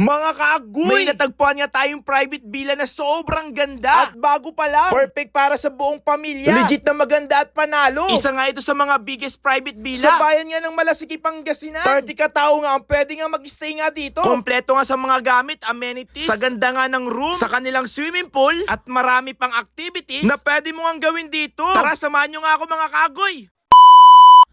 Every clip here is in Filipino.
Mga kaagoy, may natagpuan nga tayong private villa na sobrang ganda at bago pa lang. Perfect para sa buong pamilya. Legit na maganda at panalo. Isa nga ito sa mga biggest private villa sa bayan nga ng Malasiki, Pangasinan. 30 katao nga ang pwede nga mag-stay nga dito. Kompleto nga sa mga gamit, amenities, sa ganda nga ng room, sa kanilang swimming pool, at marami pang activities na pwede mo nga gawin dito. Tara, samahan nyo nga ako mga kaagoy.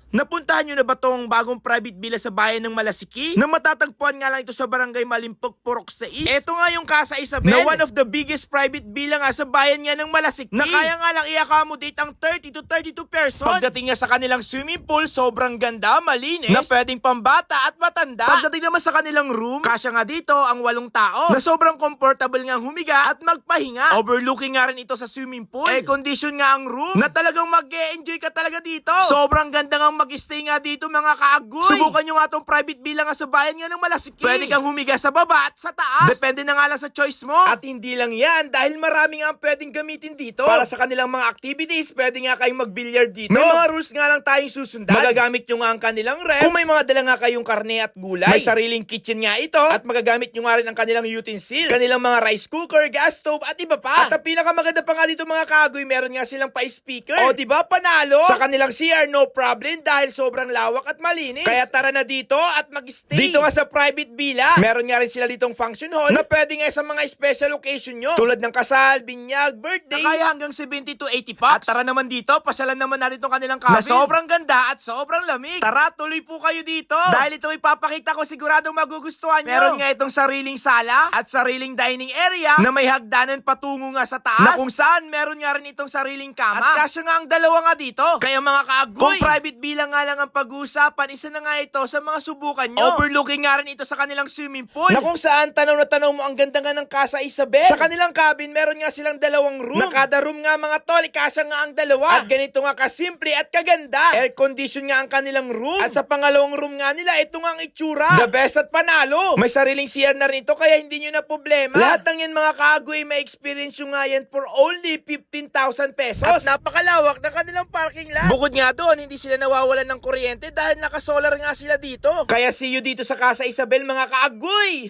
Napuntahan nyo na ba tong bagong private villa sa bayan ng Malasiki? Na matatagpuan nga lang ito sa barangay Malimpok, Purok 6. Ito nga yung Casa Isabel, na one of the biggest private villa nga sa bayan nga ng Malasiki. Na kaya nga lang i-accommodate ang 30 to 32 person. Pagdating nga sa kanilang swimming pool, sobrang ganda, malinis, na pwedeng pambata at matanda. Pagdating naman sa kanilang room, kasya nga dito ang 8 tao, na sobrang comfortable nga humiga at magpahinga. Overlooking nga rin ito sa swimming pool. Air condition nga ang room, na talagang mag-e-enjoy ka talaga dito. Sobrang ganda nga mag-stay nga dito mga kaagoy. Subukan nyo nga tong private villa nga sa bayan nga ng Malasiki. Pwede kang humiga sa baba at sa taas. Depende na nga lang sa choice mo. At hindi lang yan, dahil marami nga ang pwedeng gamitin dito. Para sa kanilang mga activities, pwede nga kayong mag-billiard dito. May mga rules nga lang tayong susundan. Magagamit nyo nga ang kanilang ref. Kung may mga dala nga kayong karne at gulay, may sariling kitchen nga ito. At magagamit nyo nga rin ang kanilang utensils, kanilang mga rice cooker, gas stove, at iba pa. At ang pinakamaganda pa nga dito mga kaagoy, meron nga silang pa-speaker. O diba, panalo? Sa kanilang CR, no problem, dahil sobrang lawak at malinis. Kaya tara na dito at mag-stay. Dito nga sa private villa, meron nga rin sila ditong function hall na pwede nga sa mga special occasion nyo. Tulad ng kasal, binyag, birthday. Kaya hanggang 70 to 80 bucks. At tara naman dito, pasyalan naman natin itong kanilang cabin. Na sobrang ganda at sobrang lamig. Tara, tuloy po kayo dito. Dahil ito ipapakita ko, siguradong magugustuhan nyo. Meron nga itong sariling sala at sariling dining area na may hagdanan patungo nga sa taas. Na kung saan meron nga rin itong sariling kama. At kasya nga ang dalawa nga dito. Kaya mga kaagoy, kung private villa nga lang ang pag-uusapan, isa na nga ito sa mga subukan nyo. Overlooking nga rin ito sa kanilang swimming pool, na kung saan tanaw na tanaw mo ang ganda nga ng Casa Isabel. Sa kanilang cabin, meron nga silang 2 room. Na kada room nga mga tol, kasya nga ang 2. At ganito nga kasimple at kaganda. Air condition nga ang kanilang room. At sa pangalawang room nga nila, ito nga ang itsura. The best at panalo. May sariling CR na rin ito, kaya hindi nyo na problema. Lahat ng yan mga kaagoy, may experience nyo nga yan for only 15,000 pesos. At napakalawak ng kanilang parking lot. Bukod nga doon, hindi sila nawawalan ng kuryente dahil naka-solar nga sila dito. Kaya see you dito sa Casa Isabel mga kaagoy!